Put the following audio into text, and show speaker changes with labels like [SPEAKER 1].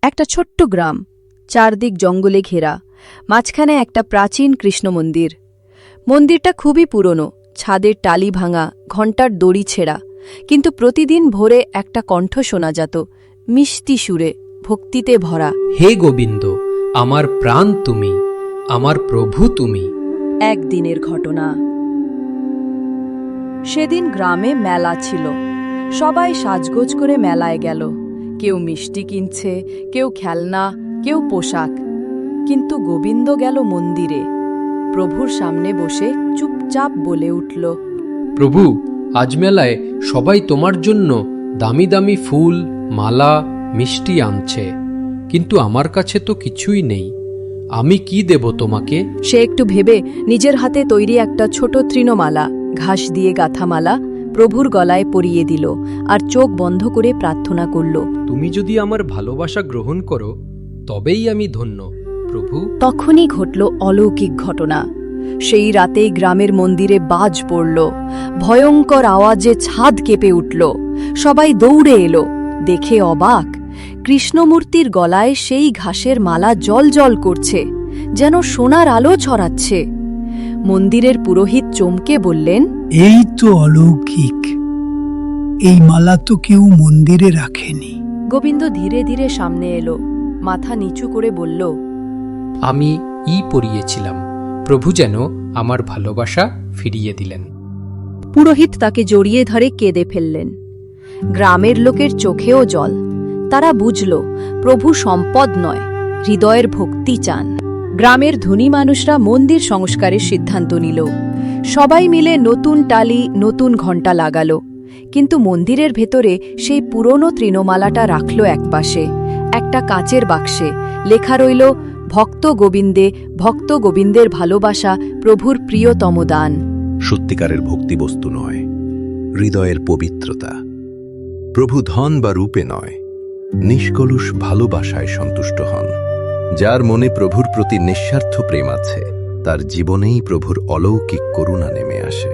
[SPEAKER 1] একটা ছোট্ট গ্রাম, চারদিক জঙ্গলে ঘেরা, মাঝখানে একটা প্রাচীন কৃষ্ণ মন্দির। মন্দিরটা খুবই পুরনো, ছাদের টালি ভাঙা, ঘণ্টার দড়ি ছেঁড়া, কিন্তু প্রতিদিন ভোরে একটা কণ্ঠ শোনা যেত, মিষ্টি সুরে, ভক্তিতে ভরা।
[SPEAKER 2] হে গোবিন্দ, আমার প্রাণ তুমি, আমার প্রভু তুমি।
[SPEAKER 1] একদিনের ঘটনা। সেদিন গ্রামে মেলা ছিল। সবাই সাজগোজ করে মেলায় গেল। কেউ মিষ্টি কিনছে, কেউ খেলনা, কেউ পোশাক। কিন্তু গোবিন্দ গেল মন্দিরে। প্রভুর সামনে বসে চুপচাপ বলে উঠল,
[SPEAKER 2] প্রভু, আজ মেলায় সবাই তোমার জন্য দামি দামি ফুল, মালা, মিষ্টি আনছে, কিন্তু আমার কাছে তো কিছুই নেই। আমি কি দেব তোমাকে?
[SPEAKER 1] সে একটু ভেবে নিজের হাতে তৈরি একটা ছোট তৃণমালা, ঘাস দিয়ে গাঁথা মালা, প্রভুর গলায় পরিয়ে দিল আর চোখ বন্ধ করে প্রার্থনা করল।
[SPEAKER 2] তুমি যদি আমার ভালোবাসা গ্রহণ করো, তবেই আমি ধন্য, প্রভু।
[SPEAKER 1] তখনই ঘটল অলৌকিক ঘটনা। সেই রাতেই গ্রামের মন্দিরে বাজ পড়ল, ভয়ঙ্কর আওয়াজে ছাদ কেঁপে উঠল। সবাই দৌড়ে এলো, দেখে অবাক, কৃষ্ণমূর্তির গলায় সেই ঘাসের মালা জ্বলজ্বল করছে, যেন সোনার আলো ছড়াচ্ছে। মন্দিরের পুরোহিত চমকে বললেন,
[SPEAKER 3] এই তো অলৌকিক, এই মালা তো কেউ মন্দিরে রাখেনি।
[SPEAKER 1] গোবিন্দ ধীরে ধীরে সামনে এলো, মাথা নিচু করে বলল,
[SPEAKER 2] আমি পরিয়েছিলাম, প্রভু যেন আমার ভালোবাসা ফিরিয়ে দিলেন।
[SPEAKER 1] পুরোহিত তাকে জড়িয়ে ধরে কেঁদে ফেললেন। গ্রামের লোকের চোখেও জল। তারা বুঝল, প্রভু সম্পদ নয়, হৃদয়ের ভক্তি চান। গ্রামের ধনী মানুষরা মন্দির সংস্কারের সিদ্ধান্ত নিল। সবাই মিলে নতুন টালি, নতুন ঘণ্টা লাগালো। কিন্তু মন্দিরের ভেতরে সেই পুরনো তৃণমালাটা রাখল একপাশে, একটা কাচের বাক্সে। লেখা রইল, ভক্ত গোবিন্দে, ভক্ত গোবিন্দের ভালোবাসা প্রভুর প্রিয়তম দান।
[SPEAKER 4] সত্যিকারের ভক্তিবস্তু নয়, হৃদয়ের পবিত্রতা। প্রভু ধন বা রূপে নয়, নিষ্কলুষ ভালোবাসায় সন্তুষ্ট হন। যার মনে প্রভুর প্রতি নিঃস্বার্থ প্রেম আছে, তার জীবনেই প্রভুর অলৌকিক করুণা নেমে আসে।